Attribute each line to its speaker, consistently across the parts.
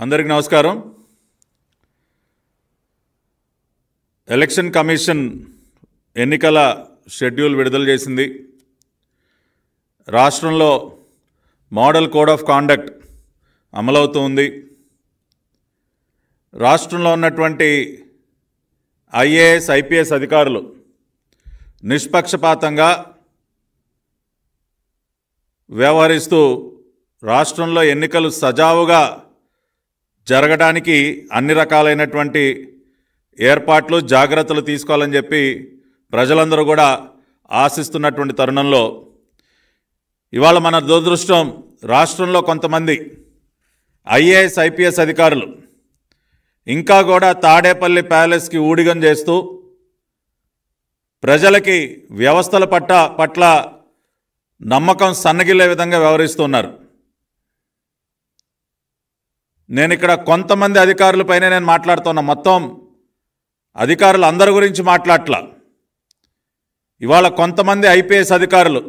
Speaker 1: అందరికీ నమస్కారం. Election commission ఎన్నికల షెడ్యూల్ విడుదల చేసింది. రాష్ట్రంలో మోడల్ కోడ్ ఆఫ్ కాండక్ట్ అమలవుతుంది. రాష్ట్రంలో ఉన్నటువంటి ఐఏఎస్ ఐపీఎస్ అధికారులు నిష్పక్షపాతంగా వ్యవహరిస్తూ రాష్ట్రంలో ఎన్నికలు సజావుగా జరగడానికి అన్ని రకాలైనటువంటి ఏర్పాట్లు జాగ్రత్తలు తీసుకోవాలని చెప్పి ప్రజలందరూ కూడా ఆశిస్తున్నటువంటి తరుణంలో ఇవాళ మన దురదృష్టం, రాష్ట్రంలో కొంతమంది ఐఏఎస్ ఐపీఎస్ అధికారులు ఇంకా కూడా తాడేపల్లి ప్యాలెస్కి ఊడిగం చేస్తూ ప్రజలకి వ్యవస్థల పట్ల నమ్మకం సన్నగిల్లే విధంగా వ్యవహరిస్తున్నారు. నేను ఇక్కడ కొంతమంది అధికారులపైనే నేను మాట్లాడుతున్నా, మొత్తం అధికారులు అందరి గురించి మాట్లాడట్లా. ఇవాళ కొంతమంది ఐపీఎస్ అధికారులు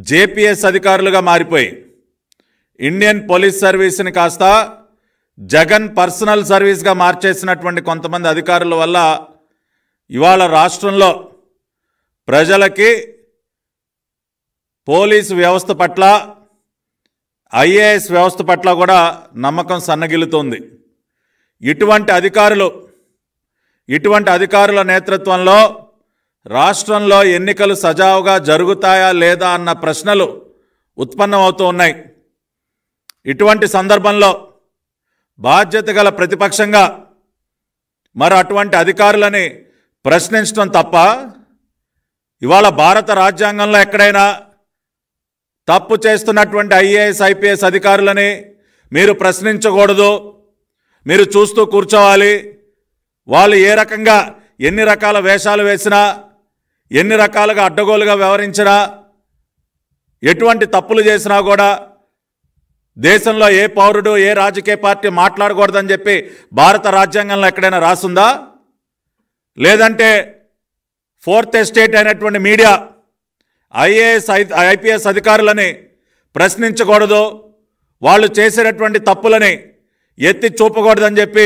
Speaker 1: జేపీఎస్ అధికారులుగా మారిపోయి ఇండియన్ పోలీస్ సర్వీస్ని కాస్త జగన్ పర్సనల్ సర్వీస్గా మార్చేసినటువంటి కొంతమంది అధికారుల వల్ల ఇవాళ రాష్ట్రంలో ప్రజలకి పోలీసు వ్యవస్థ పట్ల ఐఏఎస్ వ్యవస్థ పట్ల కూడా నమ్మకం సన్నగిల్లుతోంది. ఇటువంటి అధికారుల నేతృత్వంలో రాష్ట్రంలో ఎన్నికలు సజావుగా జరుగుతాయా లేదా అన్న ప్రశ్నలు ఉత్పన్నమవుతూ ఉన్నాయి. ఇటువంటి సందర్భంలో బాధ్యత గల ప్రతిపక్షంగా మరి అటువంటి అధికారులని ప్రశ్నించడం తప్ప, ఇవాళ భారత రాజ్యాంగంలో ఎక్కడైనా తప్పు చేస్తున్నటువంటి ఐఏఎస్ ఐపీఎస్ అధికారులని మీరు ప్రశ్నించకూడదు, మీరు చూస్తూ కూర్చోవాలి, వాళ్ళు ఏ రకంగా ఎన్ని రకాల వేషాలు వేసినా ఎన్ని రకాలుగా అడ్డగోలుగా వ్యవహరించినా ఎటువంటి తప్పులు చేసినా కూడా దేశంలో ఏ పౌరుడు ఏ రాజకీయ పార్టీ మాట్లాడకూడదని చెప్పి భారత రాజ్యాంగంలో ఎక్కడైనా రాసుందా? లేదంటే ఫోర్త్ ఎస్టేట్ అయినటువంటి మీడియా ఐఏఎస్ ఐపీఎస్ అధికారులని ప్రశ్నించకూడదు, వాళ్ళు చేసేటటువంటి తప్పులని ఎత్తి చూపకూడదని చెప్పి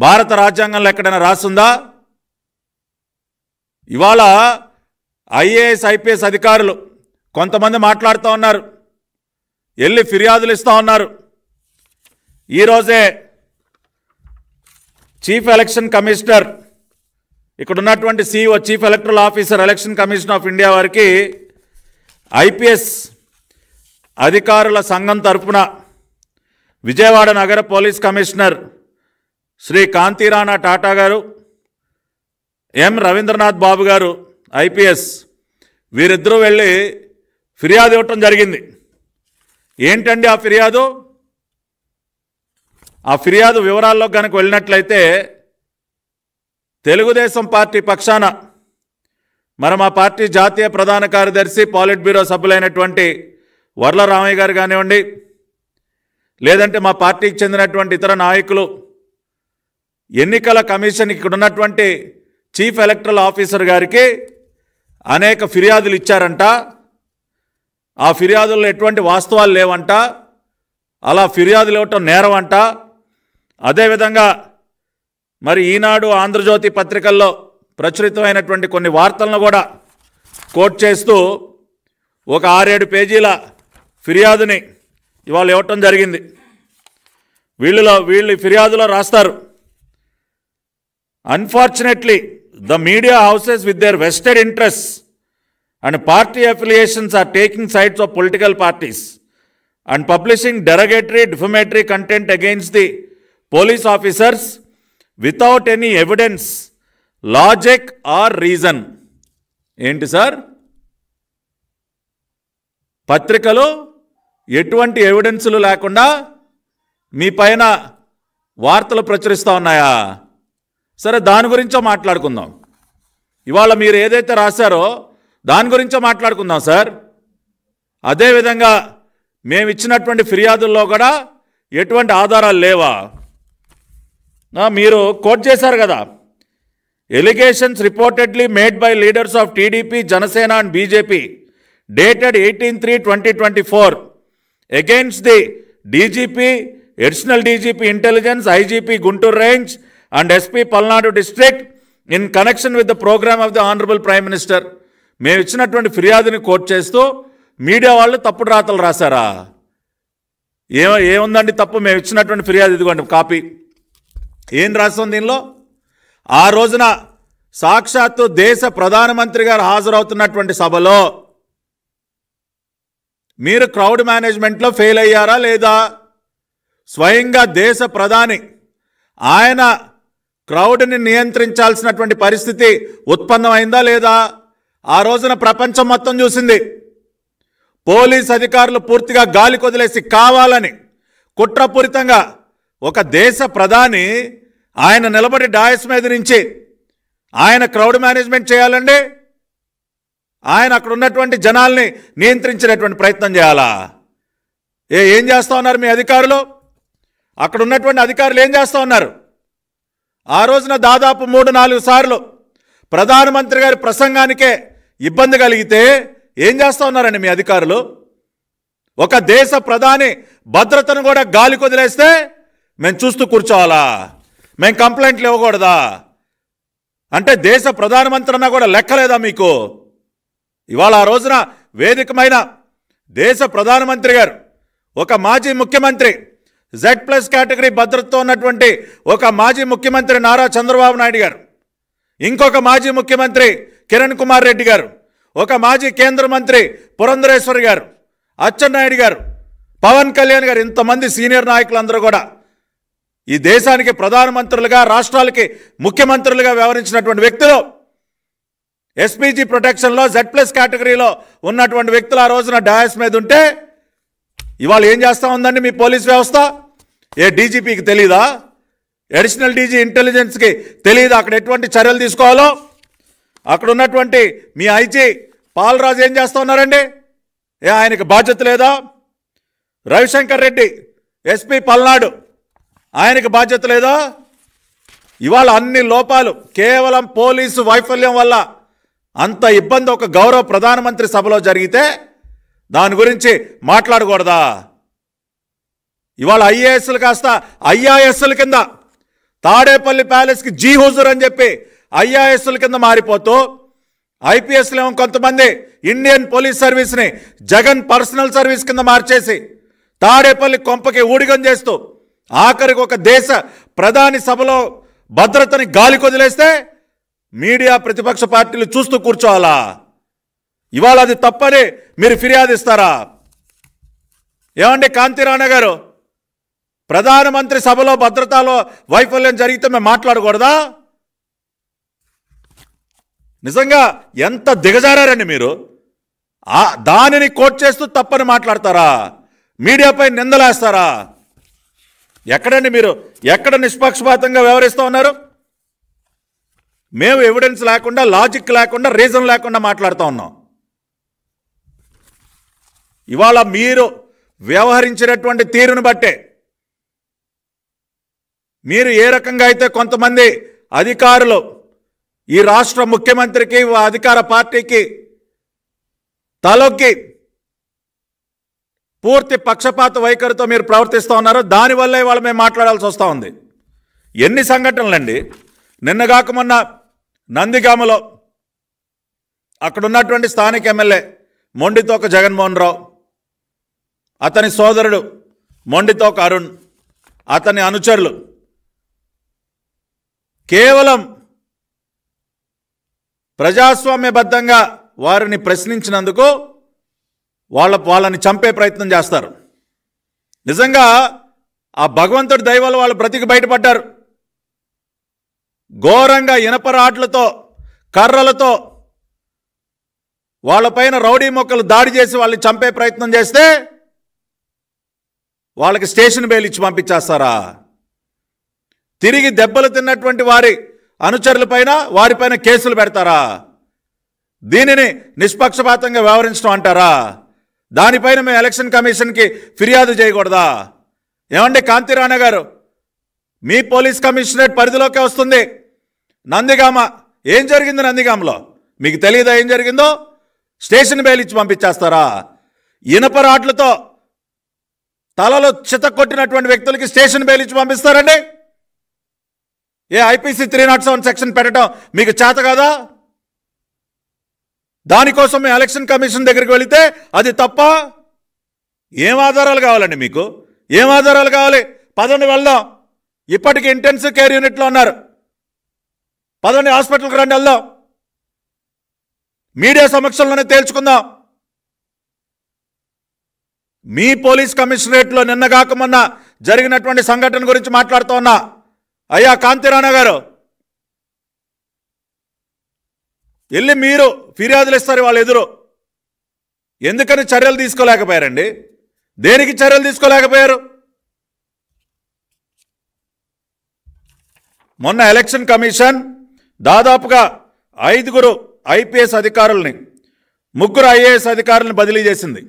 Speaker 1: భారత రాజ్యాంగంలో ఎక్కడైనా రాసుందా? ఇవాళ ఐఏఎస్ ఐపీఎస్ అధికారులు కొంతమంది మాట్లాడుతూ ఉన్నారు, వెళ్ళి ఫిర్యాదులు ఇస్తూ ఉన్నారు. ఈరోజే చీఫ్ ఎలక్షన్ కమిషనర్, ఇక్కడ ఉన్నటువంటి CEO chief electoral officer election commission of India వారికి ఐపీఎస్ అధికారుల సంఘం తరఫున విజయవాడ నగర పోలీస్ కమిషనర్ శ్రీ కాంతిరాణా టాటా గారు, ఎం రవీంద్రనాథ్ బాబు గారు ఐపీఎస్, వీరిద్దరూ వెళ్ళి ఫిర్యాదు ఇవ్వటం జరిగింది. ఏంటండి ఆ ఫిర్యాదు? ఆ ఫిర్యాదు వివరాల్లో కనుక వెళ్ళినట్లయితే, తెలుగుదేశం పార్టీ పక్షాన మరి మా పార్టీ జాతీయ ప్రధాన కార్యదర్శి పాలిట్ బ్యూరో సభ్యులైనటువంటి వర్ల రామయ్య గారు కానివ్వండి, లేదంటే మా పార్టీకి చెందినటువంటి ఇతర నాయకులు ఎన్నికల కమిషన్ ఇక్కడ ఉన్నటువంటి చీఫ్ ఎలక్టరల్ ఆఫీసర్ గారికి అనేక ఫిర్యాదులు ఇచ్చారంట. ఆ ఫిర్యాదుల్లో ఎటువంటి వాస్తవాలు లేవంట, అలా ఫిర్యాదులు ఇవ్వటం నేరం అంట. అదేవిధంగా మరి ఈనాడు ఆంధ్రజ్యోతి పత్రికల్లో ప్రచురితమైనటువంటి కొన్ని వార్తలను కూడా కోట్ చేస్తూ ఒక 6-7 పేజీల ఫిర్యాదుని ఇవాళ ఇవ్వటం జరిగింది. వీళ్ళు ఫిర్యాదులో రాస్తారు, unfortunately the media houses with their vested interests and party affiliations are taking sides of political parties and publishing derogatory defamatory content against the police officers without any evidence, logic or reason. ఏంటి sir? పత్రికలు ఎటువంటి ఎవిడెన్సులు లేకుండా మీ పైన వార్తలు ప్రచురిస్తూ ఉన్నాయా? సరే, దాని గురించో మాట్లాడుకుందాం. ఇవాళ మీరు ఏదైతే రాశారో దాని గురించో మాట్లాడుకుందాం సార్. అదేవిధంగా మేము ఇచ్చినటువంటి ఫిర్యాదుల్లో కూడా ఎటువంటి ఆధారాలు లేవా? మీరు కోట్ చేశారు కదా, allegations reportedly made by leaders of TDP, Janasena and BJP dated 18/3/2024 against the DGP, additional DGP intelligence, IGP Guntur range and SP Palnadu district in connection with the programme of the honourable prime minister. మేము ఇచ్చినటువంటి ఫిర్యాదుని coat చేస్తూ media వాళ్ళు తప్పుడు రాతలు రాశారా? ఏముందండి తప్పు? మేము ఇచ్చినటువంటి ఫిర్యాదు ఇదిగోండి కాపీ. ఏం రాస్తాం దీనిలో? ఆ రోజున సాక్షాత్తు దేశ ప్రధానమంత్రి గారు హాజరవుతున్నటువంటి సభలో మీరు క్రౌడ్ మేనేజ్మెంట్లో ఫెయిల్ అయ్యారా లేదా? స్వయంగా దేశ ప్రధాని ఆయన క్రౌడ్ని నియంత్రించాల్సినటువంటి పరిస్థితి ఉత్పన్నమైందా లేదా? ఆ రోజున ప్రపంచం మొత్తం చూసింది. పోలీస్ అధికారులు పూర్తిగా గాలి కొదిలేసి కావాలని కుట్రపూరితంగా ఒక దేశ ప్రధాని ఆయన నిలబడి డాయస్ మీద నుంచి ఆయన క్రౌడ్ మేనేజ్మెంట్ చేయాలండి. ఆయన అక్కడ ఉన్నటువంటి జనాల్ని నియంత్రించేటువంటి ప్రయత్నం చేయాలా? ఏం చేస్తూ ఉన్నారు మీ అధికారులు? అక్కడ ఉన్నటువంటి అధికారులు ఏం చేస్తూ ఉన్నారు? ఆ రోజున దాదాపు 3-4 సార్లు ప్రధానమంత్రి గారి ప్రసంగానికే ఇబ్బంది కలిగితే ఏం చేస్తూ ఉన్నారండి మీ అధికారులు? ఒక దేశ ప్రధాని భద్రతను కూడా గాలి కొదిలేస్తే మేము చూస్తూ కూర్చోవాలా? మేము కంప్లైంట్లు ఇవ్వకూడదా? అంటే దేశ ప్రధానమంత్రి అన్నా కూడా లెక్కలేదా మీకు? ఇవాళ ఆ రోజున వేదికమైన దేశ ప్రధానమంత్రి గారు, ఒక మాజీ ముఖ్యమంత్రి, Z+ కేటగిరీ భద్రతతో ఉన్నటువంటి ఒక మాజీ ముఖ్యమంత్రి నారా చంద్రబాబు నాయుడు గారు, ఇంకొక మాజీ ముఖ్యమంత్రి కిరణ్ కుమార్ రెడ్డి గారు, ఒక మాజీ కేంద్ర మంత్రి పురంధరేశ్వరి గారు, అచ్చెన్నాయుడు గారు, పవన్ కళ్యాణ్ గారు, ఇంతమంది సీనియర్ నాయకులందరూ కూడా ఈ దేశానికి ప్రధానమంత్రులుగా, రాష్ట్రాలకి ముఖ్యమంత్రులుగా వ్యవహరించినటువంటి వ్యక్తులు, ఎస్పీజీ ప్రొటెక్షన్లో Z+ కేటగిరీలో ఉన్నటువంటి వ్యక్తులు ఆ రోజున డయాస్ మీద ఉంటే ఇవాళ ఏం చేస్తూ ఉందండి మీ పోలీస్ వ్యవస్థ? డీజీపీకి తెలీదా? అడిషనల్ డీజీ ఇంటెలిజెన్స్కి తెలీదా అక్కడ ఎటువంటి చర్యలు తీసుకోవాలో? అక్కడ ఉన్నటువంటి మీ ఐజీ పాలరాజు ఏం చేస్తూ ఉన్నారండి? ఆయనకి బాధ్యత లేదా? రవిశంకర్ రెడ్డి ఎస్పీ పల్నాడు, ఆయనకి బాధ్యత లేదా? ఇవాళ అన్ని లోపాలు కేవలం పోలీసు వైఫల్యం వల్ల అంత ఇబ్బంది ఒక గౌరవ ప్రధానమంత్రి సభలో జరిగితే దాని గురించి మాట్లాడకూడదా? ఇవాళ ఐఏఎస్లు కాస్త ఐఆర్ఎస్ల కింద, తాడేపల్లి ప్యాలెస్కి జీ హుజూర్ అని చెప్పి ఐఆర్ఎస్ల కింద మారిపోతూ, ఐపీఎస్లు ఏమో కొంతమంది ఇండియన్ పోలీస్ సర్వీస్ని జగన్ పర్సనల్ సర్వీస్ కింద మార్చేసి తాడేపల్లి కొంపకి ఊడిగం చేస్తూ ఆఖరికి ఒక దేశ ప్రధాని సభలో భద్రతని గాలి కొదిలేస్తే మీడియా ప్రతిపక్ష పార్టీలు చూస్తూ కూర్చోవాలా? ఇవాళ అది తప్పని మీరు ఫిర్యాదు ఇస్తారా? ఏమండి కాంతిరాణ గారు, ప్రధానమంత్రి సభలో భద్రతలో వైఫల్యం జరిగితే మేము మాట్లాడకూడదా? నిజంగా ఎంత దిగజారండి మీరు? దానిని కోట్ చేస్తూ తప్పని మాట్లాడతారా? మీడియాపై నిందలేస్తారా? ఎక్కడండి మీరు? ఎక్కడ నిష్పక్షపాతంగా వ్యవహరిస్తూ ఉన్నారు? మేము ఎవిడెన్స్ లేకుండా, లాజిక్ లేకుండా, రీజన్ లేకుండా మాట్లాడుతూ ఉన్నాం. ఇవాళ మీరు వ్యవహరించినటువంటి తీరును బట్టే మీరు ఏ రకంగా అయితే కొంతమంది అధికారులు ఈ రాష్ట్ర ముఖ్యమంత్రికి, అధికార పార్టీకి తలొగ్గి పూర్తి పక్షపాత వైఖరితో మీరు ప్రవర్తిస్తూ ఉన్నారో దానివల్లే ఇవాళ మేము మాట్లాడాల్సి వస్తూ ఉంది. ఎన్ని సంఘటనలండి? నిన్నగాక మొన్న నందిగామలో అక్కడున్నటువంటి స్థానిక ఎమ్మెల్యే మొండితోక జగన్మోహన్ రావు, అతని సోదరుడు మొండితోక అరుణ్, అతని అనుచరులు కేవలం ప్రజాస్వామ్యబద్ధంగా వారిని ప్రశ్నించినందుకు వాళ్ళని చంపే ప్రయత్నం చేస్తారు. నిజంగా ఆ భగవంతుడి దయ వల్ల వాళ్ళు బ్రతికి బయటపడ్డారు. ఘోరంగా ఇనప రాడ్లతో, కర్రలతో వాళ్ళపైన రౌడీ మొక్కలు దాడి చేసి వాళ్ళని చంపే ప్రయత్నం చేస్తే వాళ్ళకి స్టేషన్ బెయిల్ ఇచ్చి పంపించేస్తారా? తిరిగి దెబ్బలు తిన్నటువంటి వారి అనుచరులపైన, వారిపైన కేసులు పెడతారా? దీనిని నిష్పక్షపాతంగా వ్యవహరించడం అంటారా? దానిపైన మేము ఎలక్షన్ కమిషన్కి ఫిర్యాదు చేయకూడదా? ఏమండి కాంతిరాణ గారు, మీ పోలీస్ కమిషనరేట్ పరిధిలోకే వస్తుంది నందిగామ. ఏం జరిగింది నందిగామలో? మీకు తెలియదా ఏం జరిగిందో? స్టేషన్ బెయిల్ ఇచ్చి పంపించేస్తారా? ఇనప రాడ్లతో తలలో చిత కొట్టినటువంటి వ్యక్తులకి స్టేషన్ బెయిల్ ఇచ్చి పంపిస్తారండి? ఏ ఐపీసీ 307 సెక్షన్ పెట్టడం మీకు చేత కాదా? దానికోసం మేము ఎలక్షన్ కమిషన్ దగ్గరికి వెళితే అది తప్ప? ఏం ఆధారాలు కావాలండి మీకు? ఏం ఆధారాలు కావాలి? పదండి వెళ్దాం. ఇప్పటికి ఇంటెన్సివ్ కేర్ యూనిట్లో ఉన్నారు. పదండి హాస్పిటల్కి రండి, వెళ్దాం. మీడియా సమక్షంలోనే తేల్చుకుందాం. మీ పోలీస్ కమిషనరేట్లో నిన్నగాక మొన్న జరిగినటువంటి సంఘటన గురించి మాట్లాడుతూ ఉన్నా. అయ్యా కాంతిరాణా గారు, వెళ్ళి మీరు ఫిర్యాదులు ఇస్తారు వాళ్ళ ఎదురు. ఎందుకని చర్యలు తీసుకోలేకపోయారండి? దేనికి చర్యలు తీసుకోలేకపోయారు? మొన్న ఎలక్షన్ కమిషన్ దాదాపుగా 5 ఐపీఎస్ అధికారుల్ని, 3 ఐఏఎస్ అధికారులను బదిలీ చేసింది.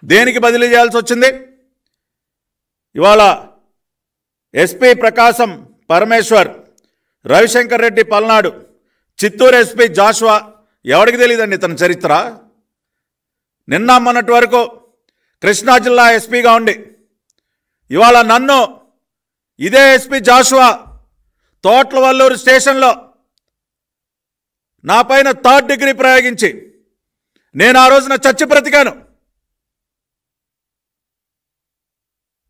Speaker 1: దేనికి బదిలీ చేయాల్సి వచ్చింది? ఇవాళ ఎస్పీ ప్రకాశం పరమేశ్వర్, రవిశంకర్ రెడ్డి పల్నాడు, చిత్తూరు ఎస్పీ జాషువా. ఎవరికి తెలియదండి ఇతని చరిత్ర? నిన్న మొన్నటి వరకు కృష్ణా జిల్లా ఎస్పీగా ఉండి ఇవాళ నన్ను ఇదే ఎస్పీ జాషువా తోట్లవల్లూరు స్టేషన్లో నా పైన 3rd డిగ్రీ ప్రయోగించి నేను ఆ రోజున చచ్చి బ్రతికాను.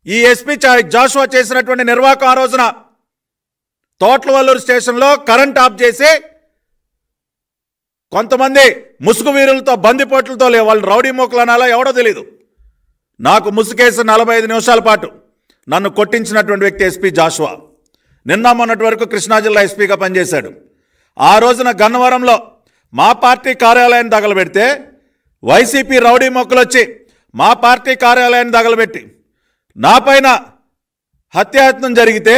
Speaker 1: ఈ ఎస్పీ జాషువా చేసినటువంటి నిర్వాహకం ఆ రోజున తోట్లవల్లూరు స్టేషన్లో కరెంట్ ఆఫ్ చేసి కొంతమంది ముసుగు వీరులతో, బందిపోట్లతో, వాళ్ళు రౌడీ మోకులు అనాలా ఎవడో తెలీదు, నాకు ముసుకేసి 45 నిమిషాల పాటు నన్ను కొట్టించినటువంటి వ్యక్తి ఎస్పీ జాషువా. నిన్న మొన్నటి వరకు కృష్ణా జిల్లా ఎస్పీగా పనిచేశాడు. ఆ రోజున గన్నవరంలో మా పార్టీ కార్యాలయాన్ని తగలబెడితే వైసీపీ రౌడీ మొక్కలు వచ్చి మా పార్టీ కార్యాలయాన్ని తగలబెట్టి నా పైన హత్యాయత్నం జరిగితే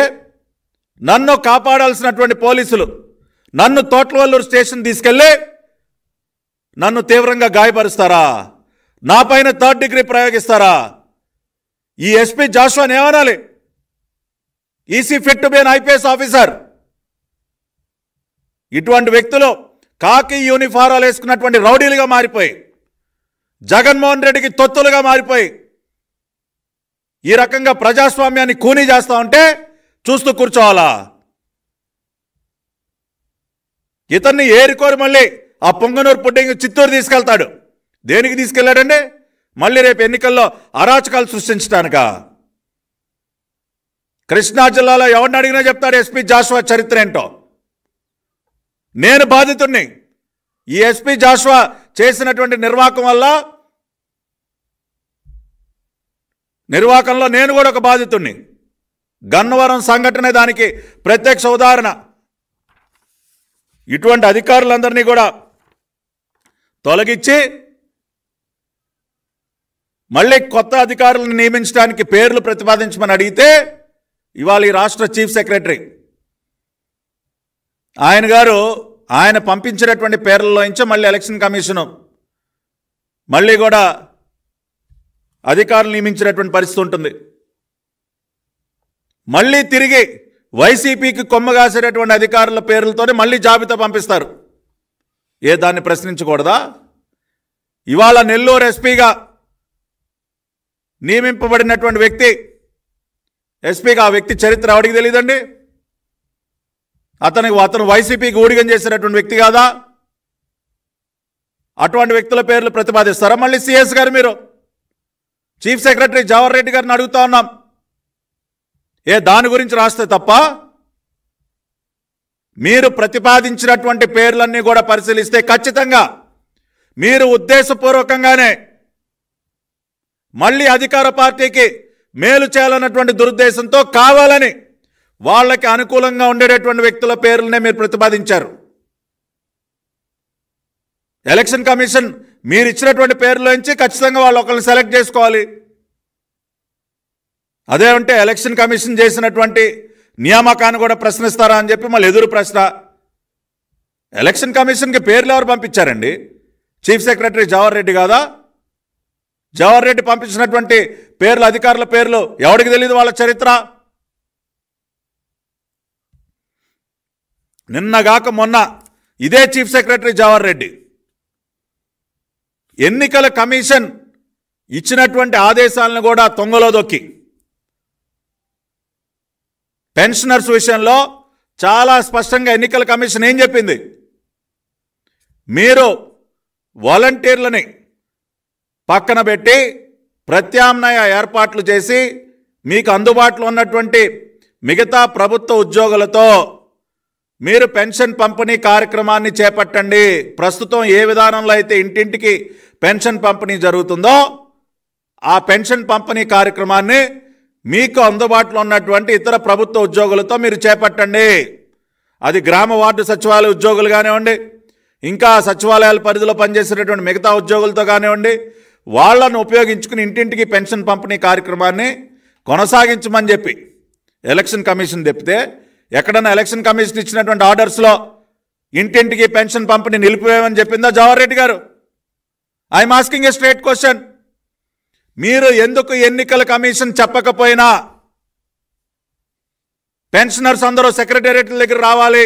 Speaker 1: నన్ను కాపాడాల్సినటువంటి పోలీసులు నన్ను తోట్లవల్లూరు స్టేషన్ తీసుకెళ్ళి నన్ను తీవ్రంగా గాయపరుస్తారా? నా పైన 3rd డిగ్రీ ప్రయోగిస్తారా? ఈ ఎస్పీ జాషువాని ఏమనాలి? EC fit to be an IPS officer. ఇటువంటి వ్యక్తులు కాకి యూనిఫారాలు వేసుకున్నటువంటి రౌడీలుగా మారిపోయి, జగన్మోహన్ రెడ్డికి తొత్తులుగా మారిపోయి ఈ రకంగా ప్రజాస్వామ్యాన్ని కూనీ చేస్తా ఉంటే చూస్తూ కూర్చోవాలా? ఇతన్ని ఏరుకోరు మళ్ళీ ఆ పొంగనూరు పుడ్డింగ్ చిత్తూరు తీసుకెళ్తాడు. దేనికి తీసుకెళ్లాడండి? మళ్ళీ రేపు ఎన్నికల్లో అరాచకాలు సృష్టించడానికా? కృష్ణా జిల్లాలో ఎవరిని అడిగినా చెప్తాడు ఎస్పీ జాషువా చరిత్ర ఏంటో. నేను బాధితుడిని. ఈ ఎస్పీ జాషువా చేసినటువంటి నిర్వాకంలో నేను కూడా ఒక బాధితుడిని. గన్నవరం సంఘటన దానికి ప్రత్యక్ష ఉదాహరణ. ఇటువంటి అధికారులందరినీ కూడా తొలగించి మళ్ళీ కొత్త అధికారులను నియమించడానికి పేర్లు ప్రతిపాదించమని అడిగితే ఇవాళ ఈ రాష్ట్ర చీఫ్ సెక్రటరీ ఆయన పంపించినటువంటి పేర్లలో నుంచి మళ్ళీ ఎలక్షన్ కమిషను మళ్ళీ కూడా అధికారులు నియమించినటువంటి పరిస్థితి ఉంటుంది. మళ్ళీ తిరిగి వైసీపీకి కొమ్మగాసేటటువంటి అధికారుల పేర్లతోనే మళ్ళీ జాబితా పంపిస్తారు. దాన్ని ప్రశ్నించకూడదా? ఇవాళ నెల్లూరు ఎస్పీగా నియమింపబడినటువంటి వ్యక్తి ఎస్పీగా, ఆ వ్యక్తి చరిత్ర ఎవరికి తెలియదండి? అతను వైసీపీకి ఊడిగం చేసినటువంటి వ్యక్తి కాదా? అటువంటి వ్యక్తుల పేర్లు ప్రతిపాదిస్తారా? మళ్ళీ సిఎస్ గారు, మీరు చీఫ్ సెక్రటరీ జవహర్ రెడ్డి గారిని అడుగుతా ఉన్నాం, దాని గురించి రాస్తే తప్ప మీరు ప్రతిపాదించినటువంటి పేర్లన్నీ కూడా పరిశీలిస్తే ఖచ్చితంగా మీరు ఉద్దేశపూర్వకంగానే మళ్ళీ అధికార పార్టీకి మేలు చేయాలన్నటువంటి దురుద్దేశంతో కావాలని వాళ్ళకి అనుకూలంగా ఉండేటటువంటి వ్యక్తుల పేర్లనే మీరు ప్రతిపాదించారు. ఎలక్షన్ కమిషన్ మీరు ఇచ్చినటువంటి పేర్లోంచి ఖచ్చితంగా వాళ్ళు ఒకరిని సెలెక్ట్ చేసుకోవాలి. అదే అంటే ఎలక్షన్ కమిషన్ చేసినటువంటి నియామకాన్ని కూడా ప్రశ్నిస్తారా అని చెప్పి మళ్ళీ ఎదురు ప్రశ్న. ఎలక్షన్ కమిషన్కి పేర్లు ఎవరు పంపించారండి? చీఫ్ సెక్రటరీ జవహర్ రెడ్డి కాదా? జవహర్ రెడ్డి పంపించినటువంటి పేర్లు, అధికారుల పేర్లు ఎవరికి తెలియదు వాళ్ళ చరిత్ర? నిన్నగాక మొన్న ఇదే చీఫ్ సెక్రటరీ జవహర్ రెడ్డి ఎన్నికల కమిషన్ ఇచ్చినటువంటి ఆదేశాలను కూడా తొంగలో దొక్కి పెన్షనర్స్ విషయంలో చాలా స్పష్టంగా ఎన్నికల కమిషన్ ఏం చెప్పింది, మీరు వాలంటీర్లని పక్కన పెట్టి ప్రత్యామ్నాయ ఏర్పాట్లు చేసి మీకు అందుబాటులో ఉన్నటువంటి మిగతా ప్రభుత్వ ఉద్యోగులతో మీరు పెన్షన్ పంపిణీ కార్యక్రమాన్ని చేపట్టండి. ప్రస్తుతం ఏ విధానంలో అయితే ఇంటింటికి పెన్షన్ పంపిణీ జరుగుతుందో ఆ పెన్షన్ పంపిణీ కార్యక్రమాన్ని మీకు అందుబాటులో ఉన్నటువంటి ఇతర ప్రభుత్వ ఉద్యోగులతో మీరు చేపట్టండి. అది గ్రామ వార్డు సచివాలయ ఉద్యోగులు కానివ్వండి, ఇంకా సచివాలయాల పరిధిలో పనిచేసేటటువంటి మిగతా ఉద్యోగులతో కానివ్వండి, వాళ్ళను ఉపయోగించుకుని ఇంటింటికి పెన్షన్ పంపిణీ కార్యక్రమాన్ని కొనసాగించమని చెప్పి ఎలక్షన్ కమిషన్ చెప్తే, ఎక్కడన్నా ఎలక్షన్ కమిషన్ ఇచ్చినటువంటి ఆర్డర్స్లో ఇంటింటికి పెన్షన్ పంపిణీ నిలిపివేయమని చెప్పిందా జవహర్ రెడ్డి గారు? I'm asking A straight question. మీరు ఎందుకు ఎన్నికల కమిషన్ చెప్పకపోయినా పెన్షనర్స్ అందరూ సెక్రటేరియట్ల దగ్గర రావాలి,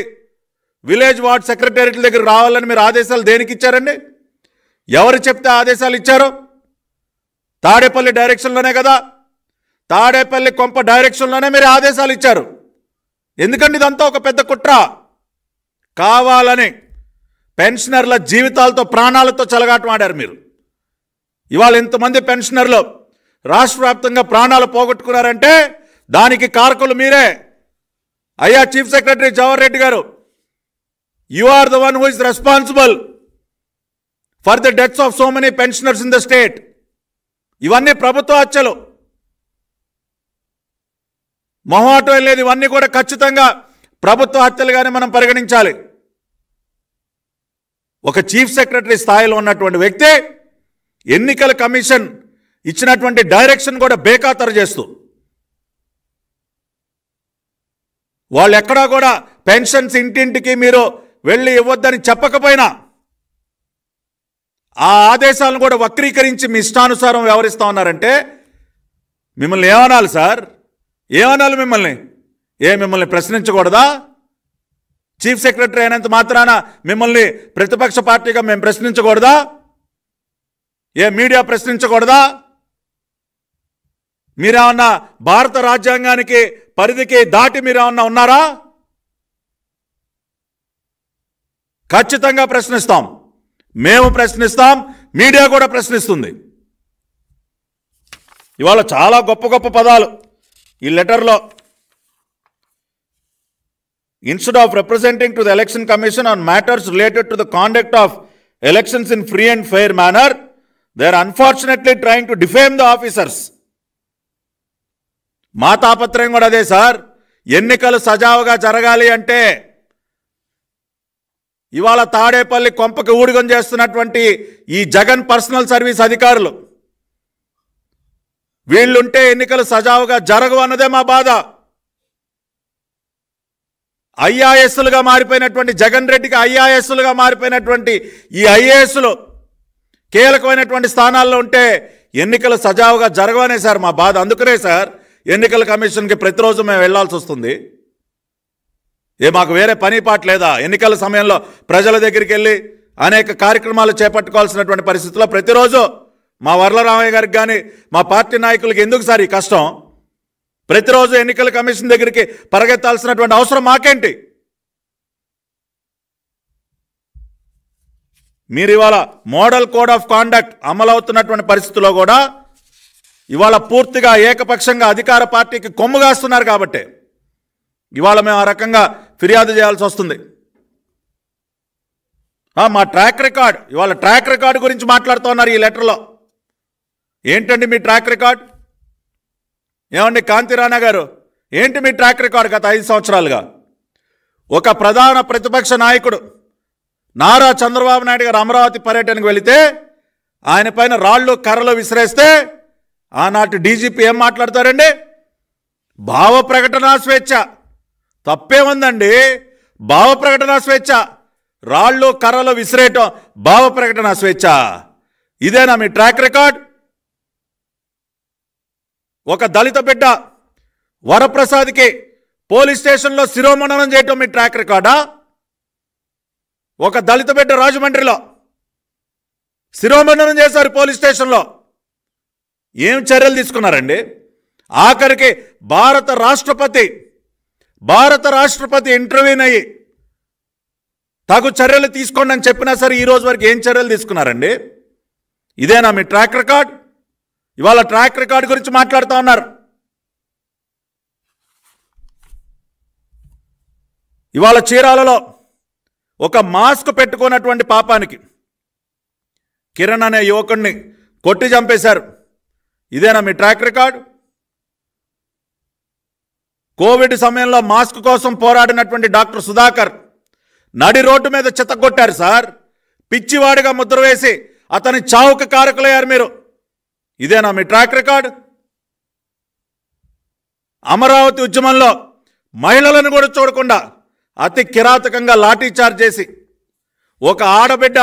Speaker 1: విలేజ్ వార్డ్ సెక్రటేరియట్ల దగ్గర రావాలని మీరు ఆదేశాలు దేనికి ఇచ్చారండి? ఎవరు చెప్తే ఆదేశాలు ఇచ్చారు? తాడేపల్లి డైరెక్షన్లోనే కదా, తాడేపల్లి కొంప డైరెక్షన్లోనే మీరు ఆదేశాలు ఇచ్చారు. ఎందుకంటే ఇదంతా ఒక పెద్ద కుట్ర. కావాలని పెన్షనర్ల జీవితాలతో ప్రాణాలతో చెలగాటం ఆడారు మీరు. ఇవాళ ఇంతమంది పెన్షనర్లు రాష్ట్ర వ్యాప్తంగా ప్రాణాలు పోగొట్టుకున్నారంటే దానికి కారకులు మీరే. అయ్యా చీఫ్ సెక్రటరీ జవహర్ రెడ్డి గారు, you are the one who is responsible for the deaths of so many pensioners in the state. ఇవన్నీ ప్రభుత్వ హత్యలు, మొహమాటం లేదు. ఇవన్నీ కూడా ఖచ్చితంగా ప్రభుత్వ హత్యలుగానే మనం పరిగణించాలి. ఒక చీఫ్ సెక్రటరీ స్థాయిలో ఉన్నటువంటి వ్యక్తి ఎన్నికల కమిషన్ ఇచ్చినటువంటి డైరెక్షన్ కూడా బేఖాతరు చేస్తూ, వాళ్ళు ఎక్కడా కూడా పెన్షన్స్ ఇంటింటికి మీరు వెళ్ళి ఇవ్వద్దని చెప్పకపోయినా ఆ ఆదేశాలను కూడా వక్రీకరించి మీ ఇష్టానుసారం వ్యవహరిస్తూ ఉన్నారంటే మిమ్మల్ని ఏమనాలి సార్? ఏమనాలి మిమ్మల్ని? మిమ్మల్ని ప్రశ్నించకూడదా? చీఫ్ సెక్రటరీ అయినంత మాత్రాన మిమ్మల్ని ప్రతిపక్ష పార్టీగా మేము ప్రశ్నించకూడదా? మీడియా ప్రశ్నించకూడదా? మీరేమన్నా భారత రాజ్యాంగానికి పరిధికి దాటి మీరేమన్నా ఉన్నారా? ఖచ్చితంగా ప్రశ్నిస్తాం, మేము ప్రశ్నిస్తాం, మీడియా కూడా ప్రశ్నిస్తుంది. ఇవాళ చాలా గొప్ప గొప్ప పదాలు ఈ లెటర్లో. Instead of representing to the election commission on matters related to the conduct of elections in free and fair manner, they are unfortunately trying to defame the officers. మా తాపత్రయం కూడా అదే సార్. ఎన్నికలు సజావుగా జరగాలి అంటే ఇవాళ తాడేపల్లి కొంపకి ఊడిగం చేస్తున్నటువంటి ఈ జగన్ పర్సనల్ సర్వీస్ అధికారులు వీళ్ళుంటే ఎన్నికలు సజావుగా జరగవు అన్నదే మా బాధ. ఐఏఎస్లుగా మారిపోయినటువంటి జగన్ రెడ్డికి ఐఏఎస్లుగా మారిపోయినటువంటి ఈ ఐఏఎస్లు కీలకమైనటువంటి స్థానాల్లో ఉంటే ఎన్నికలు సజావుగా జరగవనే సార్ మా బాధ. అందుకనే సార్ ఎన్నికల కమిషన్కి ప్రతిరోజు మేము వెళ్లాల్సి వస్తుంది. మాకు వేరే పని పాట లేదా? ఎన్నికల సమయంలో ప్రజల దగ్గరికి వెళ్ళి అనేక కార్యక్రమాలు చేపట్టుకోవాల్సినటువంటి పరిస్థితుల్లో ప్రతిరోజు మా వర్లరామయ్య గారికి కానీ మా పార్టీ నాయకులకి ఎందుకు సార్ ఈ కష్టం? ప్రతిరోజు ఎన్నికల కమిషన్ దగ్గరికి పరిగెత్తాల్సినటువంటి అవసరం మాకేంటి? మీరు ఇవాళ మోడల్ కోడ్ ఆఫ్ కాండక్ట్ అమలవుతున్నటువంటి పరిస్థితుల్లో కూడా ఇవాళ పూర్తిగా ఏకపక్షంగా అధికార పార్టీకి కొమ్ముగాస్తున్నారు. కాబట్టి ఇవాళ మేము ఆ రకంగా ఫిర్యాదు చేయాల్సి వస్తుంది. మా ట్రాక్ రికార్డ్, ఇవాళ ట్రాక్ రికార్డు గురించి మాట్లాడుతూ ఉన్నారు ఈ లెటర్లో. ఏంటండి మీ ట్రాక్ రికార్డ్? ఏమండి కాంతిరాణా గారు, ఏంటి మీ ట్రాక్ రికార్డ్? గత 5 సంవత్సరాలుగా ఒక ప్రధాన ప్రతిపక్ష నాయకుడు నారా చంద్రబాబు నాయుడు గారు అమరావతి పర్యటనకు వెళితే ఆయన పైన రాళ్ళు కర్రలు విసిరేస్తే ఆనాటి డీజీపీ ఏం మాట్లాడతారండి? భావ ప్రకటన స్వేచ్ఛ. తప్పేముందండి? భావ ప్రకటన స్వేచ్ఛ. రాళ్ళు కర్రలు విసిరేయటం భావ ప్రకటన స్వేచ్ఛ. ఇదేనా మీ ట్రాక్ రికార్డ్? ఒక దళిత బిడ్డ వరప్రసాద్కి పోలీస్ స్టేషన్లో శిరోమండనం చేయటం మీ ట్రాక్ రికార్డా? ఒక దళిత బిడ్డ రాజమండ్రిలో శిరోమండనం చేశారు పోలీస్ స్టేషన్లో. ఏం చర్యలు తీసుకున్నారండి? ఆఖరికి భారత రాష్ట్రపతి ఇంటర్వ్యూన్ అయ్యి తగు చర్యలు తీసుకోండి అని చెప్పినా సరే ఈ రోజు వరకు ఏం చర్యలు తీసుకున్నారండి? ఇదేనా మీ ట్రాక్ రికార్డ్? ఇవాళ ట్రాక్ రికార్డ్ గురించి మాట్లాడుతూ ఉన్నారు. ఇవాళ చీరాలలో ఒక మాస్క్ పెట్టుకున్నటువంటి పాపానికి కిరణ్ అనే యువకుడిని కొట్టి చంపేశారు. ఇదేనా మీ ట్రాక్ రికార్డ్? కోవిడ్ సమయంలో మాస్క్ కోసం పోరాడినటువంటి డాక్టర్ సుధాకర్ నడి రోడ్డు మీద చితగొట్టారు సార్. పిచ్చివాడిగా ముద్ర వేసి అతని చావుకు కారకులయ్యారు మీరు. ఇదేనా మీ ట్రాక్ రికార్డ్? అమరావతి ఉద్యమంలో మహిళలను కూడా చూడకుండా అతి కిరాతకంగా లాఠీ చార్జ్ చేసి ఒక ఆడబిడ్డ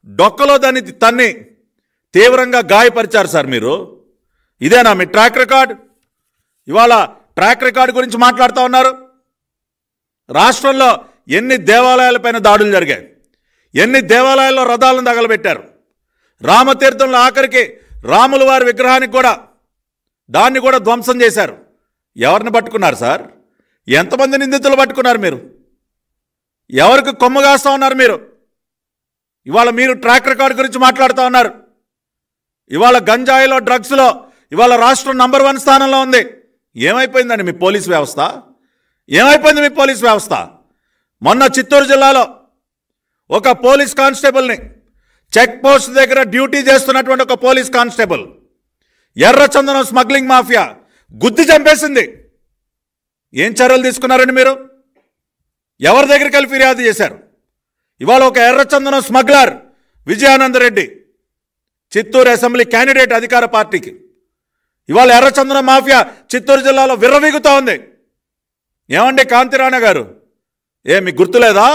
Speaker 1: డొక్కలో దాన్ని తన్ని తీవ్రంగా గాయపరిచారు సార్ మీరు. ఇదేనా మీ ట్రాక్ రికార్డ్? ఇవాళ ట్రాక్ రికార్డు గురించి మాట్లాడుతూ ఉన్నారు. రాష్ట్రంలో ఎన్ని దేవాలయాలపైన దాడులు జరిగాయి, ఎన్ని దేవాలయాల్లో రథాలను తగలబెట్టారు. రామతీర్థంలో ఆఖరికి రాముల వారి విగ్రహానికి కూడా దాన్ని కూడా ధ్వంసం చేశారు. ఎవరిని పట్టుకున్నారు సార్? ఎంతమంది నిందితులు పట్టుకున్నారు మీరు? ఎవరికి కొమ్ము కాస్తూ ఉన్నారు మీరు? ఇవాళ మీరు ట్రాక్ రికార్డు గురించి మాట్లాడుతూ ఉన్నారు. ఇవాళ గంజాయిలో, డ్రగ్స్లో ఇవాళ రాష్ట్రం నంబర్ 1 స్థానంలో ఉంది. ఏమైపోయిందండి మీ పోలీస్ వ్యవస్థ? ఏమైపోయింది మీ పోలీస్ వ్యవస్థ? మొన్న చిత్తూరు జిల్లాలో ఒక పోలీస్ కానిస్టేబుల్ని చెక్ పోస్ట్ దగ్గర డ్యూటీ చేస్తున్నటువంటి ఒక పోలీస్ కానిస్టేబుల్ ఎర్రచందనం స్మగ్లింగ్ మాఫియా గుద్ది చంపేసింది. ఏం చర్యలు తీసుకున్నారండి మీరు? ఎవరి దగ్గరికి వెళ్ళి ఫిర్యాదు చేశారు? ఇవాళ ఒక ఎర్రచందనం smuggler Vijayananda Reddy Chittoor assembly candidate అధికార పార్టీకి. ఇవాళ ఎర్రచందనం మాఫియా చిత్తూరు జిల్లాలో విర్రవీగుతూ ఉంది. ఏమండి కాంతిరాణ గారు, మీకు గుర్తులేదా?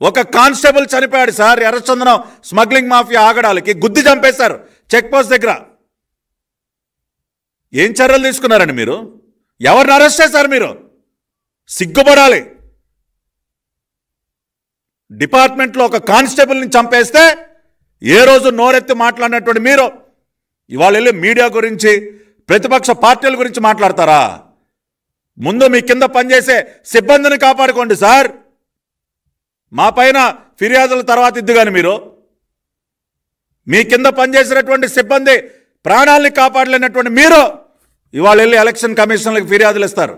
Speaker 1: ఒక కానిస్టేబుల్ చనిపోయాడు సార్ ఎర్రచందనం స్మగ్లింగ్ మాఫియా ఆగడాలకి. గుద్ది చంపేశారు చెక్ పోస్ట్ దగ్గర. ఏం చర్యలు తీసుకున్నారండి మీరు? ఎవరిని అరెస్ట్ చేశారు మీరు? సిగ్గుపడాలి. డిపార్ట్మెంట్లో ఒక కానిస్టేబుల్ని చంపేస్తే ఏ రోజు నోరెత్తి మాట్లాడినటువంటి మీరు ఇవాళ వెళ్ళి మీడియా గురించి, ప్రతిపక్ష పార్టీల గురించి మాట్లాడతారా? ముందు మీ కింద పనిచేసే సిబ్బందిని కాపాడుకోండి సార్. మా పైన ఫిర్యాదుల తర్వాత ఇద్దుగాని మీరు మీ కింద పనిచేసినటువంటి సిబ్బంది ప్రాణాలని కాపాడలేనటువంటి మీరు ఇవాళ వెళ్ళి ఎలక్షన్ కమిషన్లకు ఫిర్యాదులు ఇస్తారు.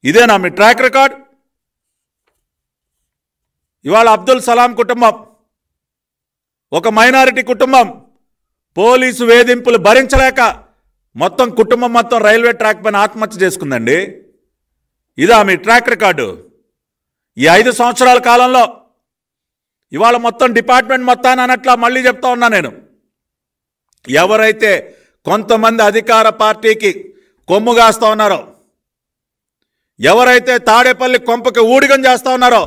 Speaker 1: ఇదేనా మీ ట్రాక్ రికార్డ్? ఇవాళ అబ్దుల్ సలాం కుటుంబం ఒక మైనారిటీ కుటుంబం పోలీసు వేధింపులు భరించలేక మొత్తం కుటుంబం మొత్తం రైల్వే ట్రాక్ పైన ఆత్మహత్య చేసుకుందండి. ఇదా మీ ట్రాక్ రికార్డు? ఈ 5 సంవత్సరాల కాలంలో ఇవాళ మొత్తం డిపార్ట్మెంట్ మొత్తాన్ని అన్నట్లా మళ్ళీ చెప్తా ఉన్నా నేను. ఎవరైతే కొంతమంది అధికార పార్టీకి కొమ్ము కాస్తా ఉన్నారో, ఎవరైతే తాడేపల్లి కొంపకి ఊడిగం చేస్తూ ఉన్నారో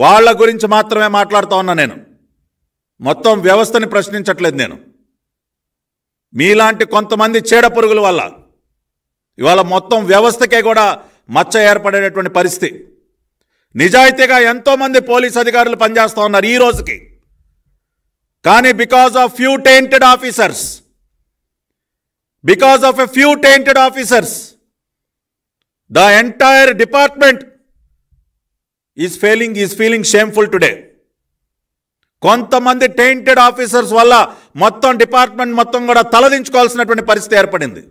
Speaker 1: వాళ్ళ గురించి మాత్రమే మాట్లాడుతూ ఉన్నా నేను. మొత్తం వ్యవస్థని ప్రశ్నించట్లేదు నేను. మీలాంటి కొంతమంది చీడ పురుగుల వల్ల ఇవాళ మొత్తం వ్యవస్థకే కూడా మచ్చ ఏర్పడేటటువంటి పరిస్థితి. నిజాయితీగా ఎంతోమంది పోలీస్ అధికారులు పనిచేస్తూ ఉన్నారు ఈ రోజుకి. కానీ because of few tainted officers the entire department is feeling shameful today. కొంతమంది టెయింటెడ్ ఆఫీసర్స్ వల్ల మొత్తం డిపార్ట్మెంట్ మొత్తం కూడా తలదించుకోవాల్సినటువంటి పరిస్థితి ఏర్పడింది.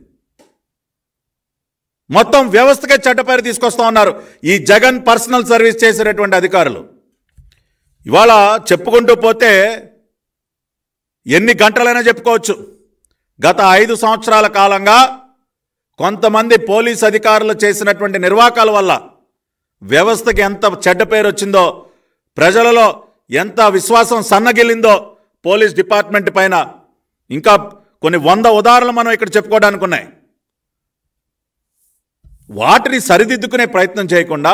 Speaker 1: మొత్తం వ్యవస్థకే చెడ్డపేరు తీసుకొస్తా ఉన్నారు ఈ జగన్ పర్సనల్ సర్వీస్ చేసేటటువంటి అధికారులు. ఇవాళ చెప్పుకుంటూ పోతే ఎన్ని గంటలైనా చెప్పుకోవచ్చు. గత 5 సంవత్సరాల కాలంగా కొంతమంది పోలీస్ అధికారులు చేసినటువంటి నిర్వాకాల వల్ల వ్యవస్థకి ఎంత చెడ్డ పేరు వచ్చిందో, ప్రజలలో ఎంత విశ్వాసం సన్నగిల్లిందో పోలీస్ డిపార్ట్మెంట్ పైన ఇంకా కొన్ని 100 ఉదాహరణలు మనం ఇక్కడ చెప్పుకోవడానికి ఉన్నాయి. వాటిని సరిదిద్దుకునే ప్రయత్నం చేయకుండా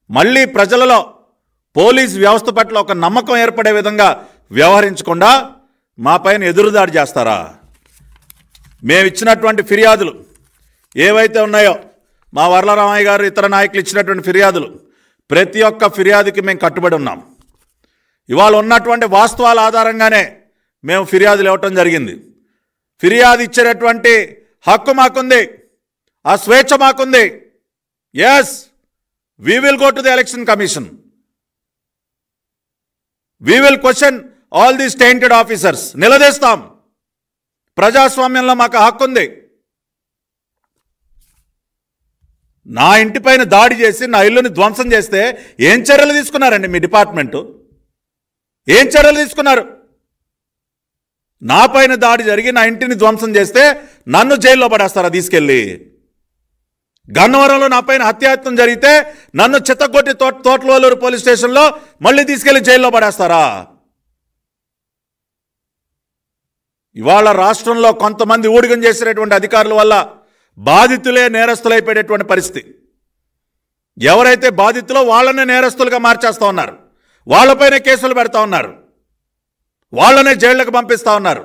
Speaker 1: మళ్ళీ ప్రజలలో పోలీస్ వ్యవస్థ పట్ల ఒక నమ్మకం ఏర్పడే విధంగా వ్యవహరించకుండా మా పైన ఎదురుదాడి చేస్తారా? మేము ఇచ్చినటువంటి ఫిర్యాదులు ఏవైతే ఉన్నాయో, మా వర్లరామయ్య గారు ఇతర నాయకులు ఇచ్చినటువంటి ఫిర్యాదులు, ప్రతి ఒక్క ఫిర్యాదుకి మేము కట్టుబడి ఉన్నాం. ఇవాళ ఉన్నటువంటి వాస్తవాల ఆధారంగానే మేము ఫిర్యాదులు ఇవ్వటం జరిగింది. ఫిర్యాదు ఇచ్చేటటువంటి హక్కు మాకుంది, ఆ స్వేచ్ఛ మాకుంది. Yes, we will go to the election commission. We will question all these tainted officers. నిలదీస్తాం. ప్రజాస్వామ్యంలో మాకు హక్కు ఉంది. నా ఇంటిపైన దాడి చేసి నా ఇల్లుని ధ్వంసం చేస్తే ఏం చర్యలు తీసుకున్నారండి మీ డిపార్ట్మెంటు? ఏం చర్యలు తీసుకున్నారు? నా పైన దాడి జరిగి నా ఇంటిని ధ్వంసం చేస్తే నన్ను జైల్లో పడేస్తారా తీసుకెళ్ళి? గన్నవరంలో నా పైన హత్యాయత్నం జరిగితే నన్ను చిత్తగొట్టి తోటలూరు పోలీస్ స్టేషన్లో మళ్ళీ తీసుకెళ్లి జైల్లో పడేస్తారా? ఇవాళ రాష్ట్రంలో కొంతమంది ఊడిగం చేసినటువంటి అధికారుల వల్ల బాధితులే నేరస్తులైపోయేటువంటి పరిస్థితి. ఎవరైతే బాధితులో వాళ్ళనే నేరస్తులుగా మార్చేస్తూ ఉన్నారు, వాళ్ళపైన కేసులు పెడతా ఉన్నారు, వాళ్ళనే జైళ్లకు పంపిస్తూ ఉన్నారు.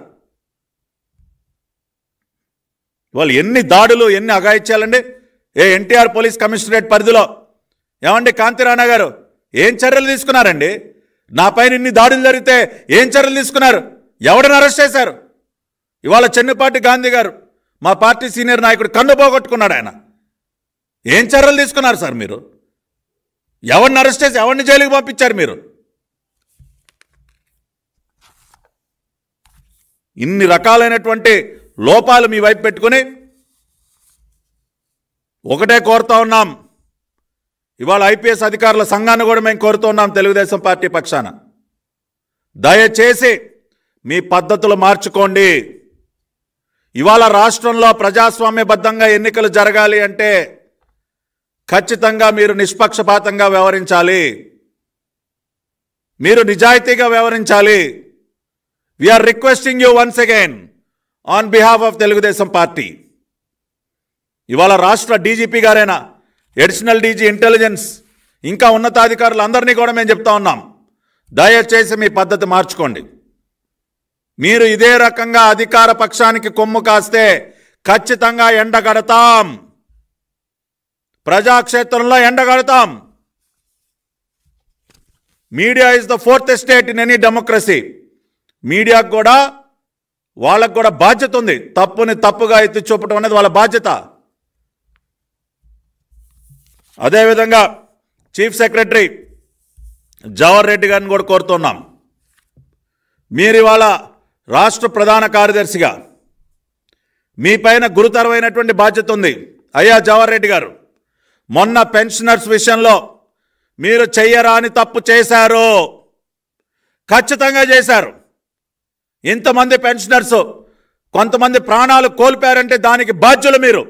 Speaker 1: వాళ్ళు ఎన్ని దాడులు, ఎన్ని అఘాయిత్యాలండి. ఎన్టీఆర్ పోలీస్ కమిషనరేట్ పరిధిలో ఏమండి కాంతిరాణా గారు ఏం చర్యలు తీసుకున్నారండి? నా పైన ఇన్ని దాడులు జరిగితే ఏం చర్యలు తీసుకున్నారు? ఎవరిని అరెస్ట్ చేశారు? ఇవాళ చెన్నుపాటి గాంధీ గారు, మా పార్టీ సీనియర్ నాయకుడు, కన్ను పోగొట్టుకున్నాడు. ఆయన ఏం చర్యలు తీసుకున్నారు సార్? మీరు ఎవరిని అరెస్ట్ చేసి ఎవరిని జైలుకి పంపించారు? మీరు ఇన్ని రకాలైనటువంటి లోపాలు మీ వైపు పెట్టుకుని ఒకటే కోరుతా ఉన్నాం. ఇవాళ ఐపీఎస్ అధికారుల సంఘాన్ని కూడా మేము కోరుతూ ఉన్నాం తెలుగుదేశం పార్టీ పక్షాన. దయచేసి మీ పద్ధతులు మార్చుకోండి. ఇవాళ రాష్ట్రంలో ప్రజాస్వామ్యబద్ధంగా ఎన్నికలు జరగాలి అంటే ఖచ్చితంగా మీరు నిష్పక్షపాతంగా వ్యవహరించాలి, మీరు నిజాయితీగా వ్యవహరించాలి. We are requesting you once again on behalf of Telugu Desam party. ఇవాళ రాష్ట్ర డీజీపీ గారైనా, అడిషనల్ డీజీ ఇంటెలిజెన్స్, ఇంకా ఉన్నతాధికారులందరినీ కూడా మేము చెప్తా ఉన్నాం, దయచేసి మీ పద్ధతి మార్చుకోండి. మీరు ఇదే రకంగా అధికార పక్షానికి కొమ్ము కాస్తే ఖచ్చితంగా ఎండగడతాం, ప్రజాక్షేత్రంలో ఎండగడతాం. Media is the fourth estate in any democracy. మీడియాకు కూడా, వాళ్ళకు కూడా బాధ్యత ఉంది. తప్పుని తప్పుగా ఎత్తి చూపటం అనేది వాళ్ళ బాధ్యత. అదేవిధంగా చీఫ్ సెక్రటరీ జవహర్ రెడ్డి గారిని కూడా కోరుతున్నాం, మీరు ఇవాళ రాష్ట్ర ప్రధాన కార్యదర్శిగా మీ పైన గురుతరమైనటువంటి బాధ్యత ఉంది. అయ్యా జవహర్ రెడ్డి గారు, మొన్న పెన్షనర్స్ విషయంలో మీరు చెయ్యరాని తప్పు చేశారు, ఖచ్చితంగా చేశారు. ఇంతమంది పెన్షనర్స్ కొంతమంది ప్రాణాలు కోల్పోయారంటే దానికి బాధ్యులు మీరు.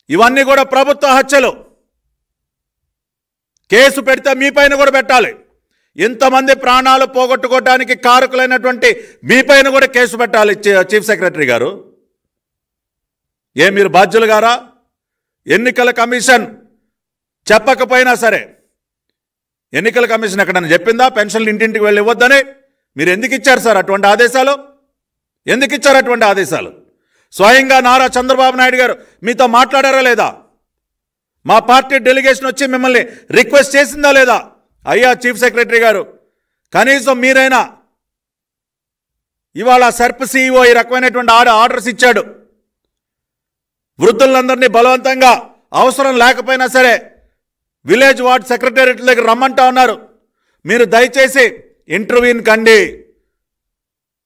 Speaker 1: ఇవన్నీ కూడా ప్రభుత్వ హత్యలు. కేసు పెడితే మీ పైన కూడా పెట్టాలి. ఇంతమంది ప్రాణాలు పోగొట్టుకోవడానికి కారకులైనటువంటి మీ పైన కూడా కేసు పెట్టాలి చీఫ్ సెక్రటరీ గారు. మీరు బాధ్యులు గారా? ఎన్నికల కమిషన్ చెప్పకపోయినా సరే, ఎన్నికల కమిషన్ ఎక్కడన్నా చెప్పిందా పెన్షన్లు ఇంటింటికి వెళ్ళి ఇవ్వద్దని? మీరు ఎందుకు ఇచ్చారు సార్ అటువంటి ఆదేశాలు? ఎందుకు ఇచ్చారు అటువంటి ఆదేశాలు? స్వయంగా నారా చంద్రబాబు నాయుడు గారు మీతో మాట్లాడారా లేదా? మా పార్టీ డెలిగేషన్ వచ్చి మిమ్మల్ని రిక్వెస్ట్ చేసిందా లేదా? అయ్యా చీఫ్ సెక్రటరీ గారు, కనీసం మీరైనా ఇవాళ సర్ప్ సిఇఓ ఈ రకమైనటువంటి ఆర్డర్స్ ఇచ్చాడు. వృద్ధులందరినీ బలవంతంగా అవసరం లేకపోయినా సరే విలేజ్ వార్డ్ సెక్రటేరియట్ దగ్గర రమ్మంటా ఉన్నారు. మీరు దయచేసి ఇంటర్వ్యూని కండి,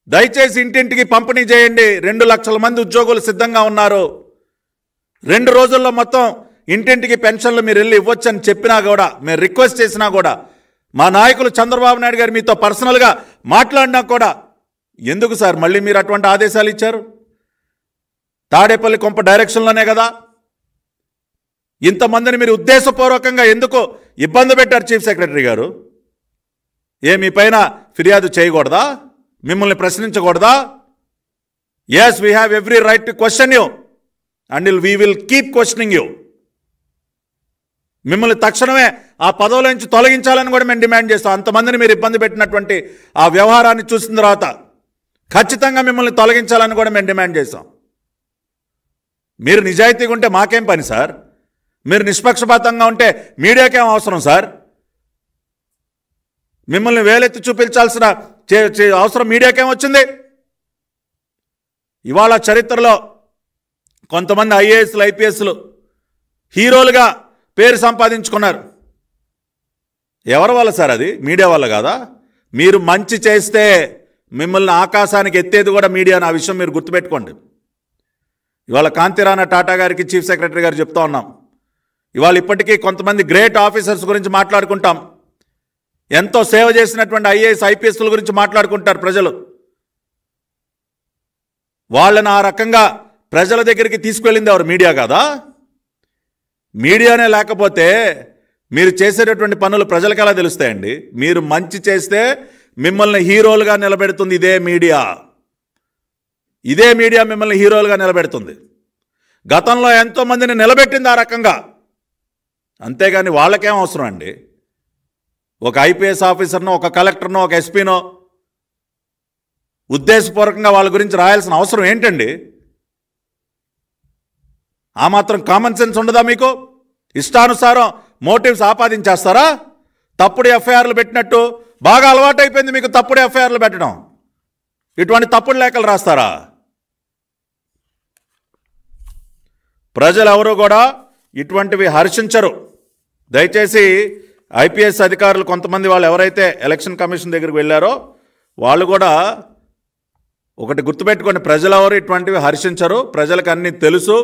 Speaker 1: దయచేసి ఇంటింటికి పంపిణీ చేయండి. 2 లక్షల మంది ఉద్యోగులు సిద్ధంగా ఉన్నారు. 2 రోజుల్లో మొత్తం ఇంటింటికి పెన్షన్లు మీరు వెళ్ళి ఇవ్వచ్చని చెప్పినా కూడా, మేము రిక్వెస్ట్ చేసినా కూడా, మా నాయకులు చంద్రబాబు నాయుడు గారు మీతో పర్సనల్గా మాట్లాడినా కూడా ఎందుకు సార్ మళ్ళీ మీరు అటువంటి ఆదేశాలు ఇచ్చారు? తాడేపల్లి కొంప డైరెక్షన్లోనే కదా. ఇంతమందిని మీరు ఉద్దేశపూర్వకంగా ఎందుకు ఇబ్బంది పెట్టారు చీఫ్ సెక్రటరీ గారు? మీ పైన ఫిర్యాదు చేయకూడదా? మిమ్మల్ని ప్రశ్నించకూడదా? Yes, we have every right to question you and we will keep questioning you. మిమ్మల్ని తక్షణమే ఆ పదవుల నుంచి తొలగించాలని కూడా మేము డిమాండ్ చేస్తాం. అంతమందిని మీరు ఇబ్బంది పెట్టినటువంటి ఆ వ్యవహారాన్ని చూసిన తర్వాత ఖచ్చితంగా మిమ్మల్ని తొలగించాలని కూడా మేము డిమాండ్ చేస్తాం. మీరు నిజాయితీగా ఉంటే మాకేం పని సార్? మీరు నిష్పక్షపాతంగా ఉంటే మీడియాకేం అవసరం సార్? మిమ్మల్ని వేలెత్తి చూపించాల్సిన అవసరం మీడియాకేం వచ్చింది? ఇవాళ చరిత్రలో కొంతమంది ఐఏఎస్లు ఐపీఎస్లు హీరోలుగా పేరు సంపాదించుకున్నారు. ఎవరి వల్ల సార్? అది మీడియా వల్ల కాదా? మీరు మంచి చేస్తే మిమ్మల్ని ఆకాశానికి ఎత్తేది కూడా మీడియా. ఆ విషయం మీరు గుర్తుపెట్టుకోండి. ఇవాళ కాంతిరాణ టాటా గారికి చీఫ్ సెక్రటరీ గారు చెప్తా ఉన్నాం. ఇవాళ ఇప్పటికీ కొంతమంది గ్రేట్ ఆఫీసర్స్ గురించి మాట్లాడుకుంటాం. ఎంతో సేవ చేసినటువంటి ఐఏఎస్ ఐపీఎస్ల గురించి మాట్లాడుకుంటారు ప్రజలు. వాళ్ళని ఆ రకంగా ప్రజల దగ్గరికి తీసుకువెళ్ళింది ఎవరు? మీడియా కాదా? మీడియానే లేకపోతే మీరు చేసేటటువంటి పనులు ప్రజలకు ఎలా తెలుస్తాయండి? మీరు మంచి చేస్తే మిమ్మల్ని హీరోలుగా నిలబెడుతుంది ఇదే మీడియా. ఇదే మీడియా మిమ్మల్ని హీరోలుగా నిలబెడుతుంది. గతంలో ఎంతోమందిని నిలబెట్టింది ఆ రకంగా. అంతేగాని వాళ్ళకేం అవసరం అండి? ఒక ఐపీఎస్ ఆఫీసర్నో, ఒక కలెక్టర్నో, ఒక ఎస్పీనో ఉద్దేశపూర్వకంగా వాళ్ళ గురించి రాయాల్సిన అవసరం ఏంటండి? ఆ మాత్రం కామన్ సెన్స్ ఉండదా మీకు? ఇష్టానుసారం మోటివ్స్ ఆపాదించేస్తారా? తప్పుడు ఎఫ్ఐఆర్లు పెట్టినట్టు బాగా అలవాటైపోయింది మీకు తప్పుడు ఎఫ్ఐఆర్లు పెట్టడం. ఇటువంటి తప్పుడు లేఖలు రాస్తారా? ప్రజలు ఎవరు కూడా ఇటువంటివి హర్షించరు. దయచేసి ఐపీఎస్ అధికారులు కొంతమంది వాళ్ళు ఎవరైతే ఎలక్షన్ కమిషన్ దగ్గరికి వెళ్ళారో వాళ్ళు కూడా ఒకటి గుర్తుపెట్టుకోండి, ప్రజలెవరు ఇటువంటివి హర్షించరు. ప్రజలకు అన్నీ తెలుసు.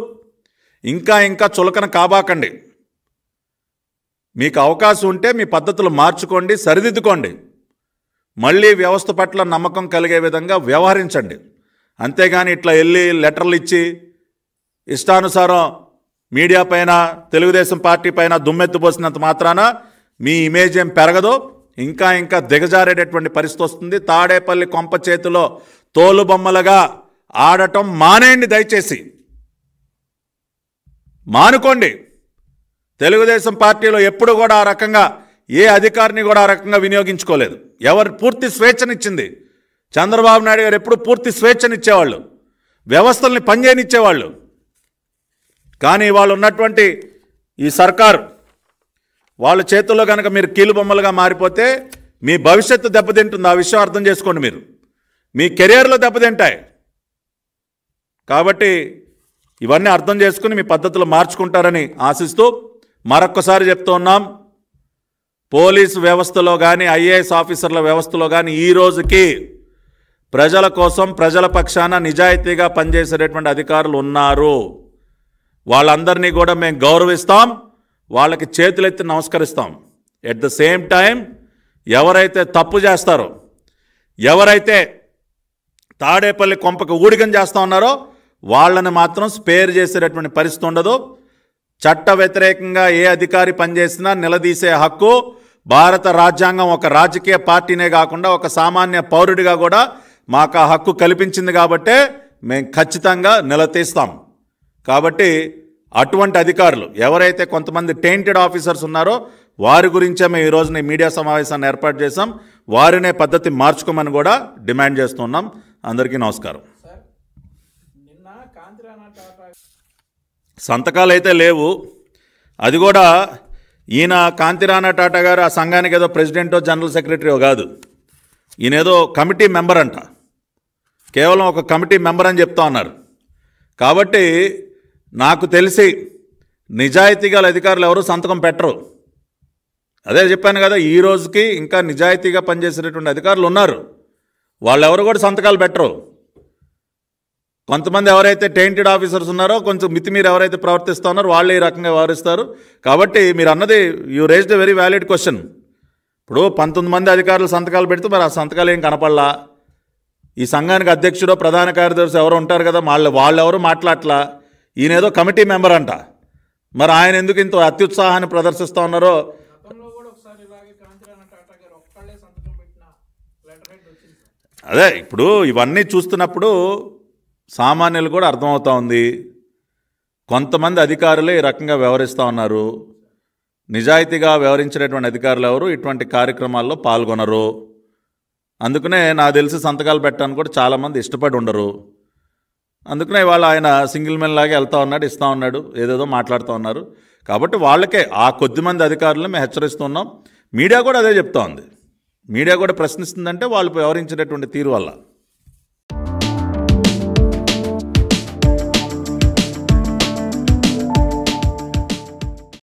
Speaker 1: ఇంకా చులకన కాబాకండి. మీకు అవకాశం ఉంటే మీ పద్ధతులు మార్చుకోండి, సరిదిద్దుకోండి. మళ్ళీ వ్యవస్థ పట్ల నమ్మకం కలిగే విధంగా వ్యవహరించండి. అంతేగాని ఇట్లా వెళ్ళి లెటర్లు ఇచ్చి ఇష్టానుసారం మీడియా పైన, తెలుగుదేశం పార్టీ పైన దుమ్మెత్తిపోసినంత మాత్రాన మీ ఇమేజ్ ఏం పెరగదు. ఇంకా దిగజారేటటువంటి పరిస్థితి వస్తుంది. తాడేపల్లి కొంప చేతిలో తోలుబొమ్మలుగా ఆడటం మానేయండి. దయచేసి మానుకోండి. తెలుగుదేశం పార్టీలో ఎప్పుడు కూడా ఆ రకంగా ఏ అధికారిని కూడా ఆ రకంగా వినియోగించుకోలేదు. ఎవరు పూర్తి స్వేచ్ఛనిచ్చింది? చంద్రబాబు నాయుడు గారు ఎప్పుడు పూర్తి స్వేచ్ఛనిచ్చేవాళ్ళు, వ్యవస్థల్ని పనిచేయనిచ్చేవాళ్ళు. కానీ వాళ్ళు ఉన్నటువంటి ఈ సర్కారు వాళ్ళ చేతుల్లో కనుక మీరు కీలుబొమ్మలుగా మారిపోతే మీ భవిష్యత్తు దెబ్బతింటుంది. ఆ విషయం అర్థం చేసుకోండి. మీరు మీ కెరియర్లో దెబ్బతింటాయి. కాబట్టి ఇవన్నీ అర్థం చేసుకుని మీ పద్ధతులు మార్చుకుంటారని ఆశిస్తూ మరొక్కసారి చెప్తూ ఉన్నాం. పోలీసు వ్యవస్థలో కానీ, ఐఏఎస్ ఆఫీసర్ల వ్యవస్థలో కానీ ఈ రోజుకి ప్రజల కోసం, ప్రజల పక్షాన నిజాయితీగా పనిచేసేటటువంటి అధికారులు ఉన్నారు. వాళ్ళందరినీ కూడా మేము గౌరవిస్తాం, వాళ్ళకి చేతులెత్తి నమస్కరిస్తాం. ఎట్ ద సేమ్ టైం ఎవరైతే తప్పు చేస్తారో, ఎవరైతే తాడేపల్లి కొంపకు ఊడిగం చేస్తూ ఉన్నారో వాళ్ళని మాత్రం స్పేర్ చేసేటటువంటి పరిస్థితి ఉండదు. చట్ట వ్యతిరేకంగా ఏ అధికారి పనిచేసినా నిలదీసే హక్కు భారత రాజ్యాంగం ఒక రాజకీయ పార్టీనే కాకుండా ఒక సామాన్య పౌరుడిగా కూడా మాకు ఆ హక్కు కల్పించింది. కాబట్టే మేము ఖచ్చితంగా నిలదీస్తాం. కాబట్టి అటువంటి అధికారులు ఎవరైతే కొంతమంది టెయింటెడ్ ఆఫీసర్స్ ఉన్నారో వారి గురించే మేము ఈ రోజున మీడియా సమావేశాన్ని ఏర్పాటు చేశాం. వారినే పద్ధతి మార్చుకోమని కూడా డిమాండ్ చేస్తున్నాం. అందరికీ నమస్కారం. సంతకాలు అయితే లేవు. అది కూడా ఈయన కాంతిరాణ టాటా గారు ఆ సంఘానికి ఏదో ప్రెసిడెంటో జనరల్ సెక్రటరీయో కాదు. ఈయన ఏదో కమిటీ మెంబర్ అంట. కేవలం ఒక కమిటీ మెంబర్ అని చెప్తా ఉన్నారు. కాబట్టి నాకు తెలిసి నిజాయితీ గల అధికారులు ఎవరు సంతకం పెట్టరు. అదే చెప్పాను కదా, ఈ రోజుకి ఇంకా నిజాయితీగా పనిచేసేటటువంటి అధికారులు ఉన్నారు. వాళ్ళెవరు కూడా సంతకాలు పెట్టరు. కొంతమంది ఎవరైతే టెయింటెడ్ ఆఫీసర్స్ ఉన్నారో, కొంచెం మితిమీరు ఎవరైతే ప్రవర్తిస్తూ ఉన్నారో వాళ్ళే ఈ రకంగా వ్యవహరిస్తారు. కాబట్టి మీరు అన్నది you raised a very valid question. ఇప్పుడు 19 మంది అధికారులు సంతకాలు పెడితే మరి ఆ సంతకాలు ఏం కనపడలా. ఈ సంఘానికి అధ్యక్షుడో ప్రధాన కార్యదర్శి ఎవరు ఉంటారు కదా, వాళ్ళెవరు మాట్లాడలా. ఈయనేదో కమిటీ మెంబర్ అంట. మరి ఆయన ఎందుకు ఇంత అత్యుత్సాహాన్ని ప్రదర్శిస్తూ ఉన్నారో. అదే ఇప్పుడు ఇవన్నీ చూస్తున్నప్పుడు సామాన్యులు కూడా అర్థమవుతూ ఉంది. కొంతమంది అధికారులే ఈ రకంగా వ్యవహరిస్తూ ఉన్నారు. నిజాయితీగా వ్యవహరించేటటువంటి అధికారులు ఎవరు ఇటువంటి కార్యక్రమాల్లో పాల్గొనరు. అందుకనే నాకు తెలిసి సంతకాలు పెట్టడానికి కూడా చాలామంది ఇష్టపడి ఉండరు. అందుకనే ఇవాళ ఆయన సింగిల్ మెన్ లాగా వెళ్తూ ఉన్నాడు, ఇస్తూ ఉన్నాడు, ఏదేదో మాట్లాడుతూ ఉన్నారు. కాబట్టి వాళ్ళకే ఆ కొద్దిమంది అధికారులను మేము హెచ్చరిస్తున్నాం. మీడియా కూడా అదే చెప్తా ఉంది. మీడియా కూడా ప్రశ్నిస్తుందంటే వాళ్ళు వ్యవహరించేటటువంటి తీరు వల్ల.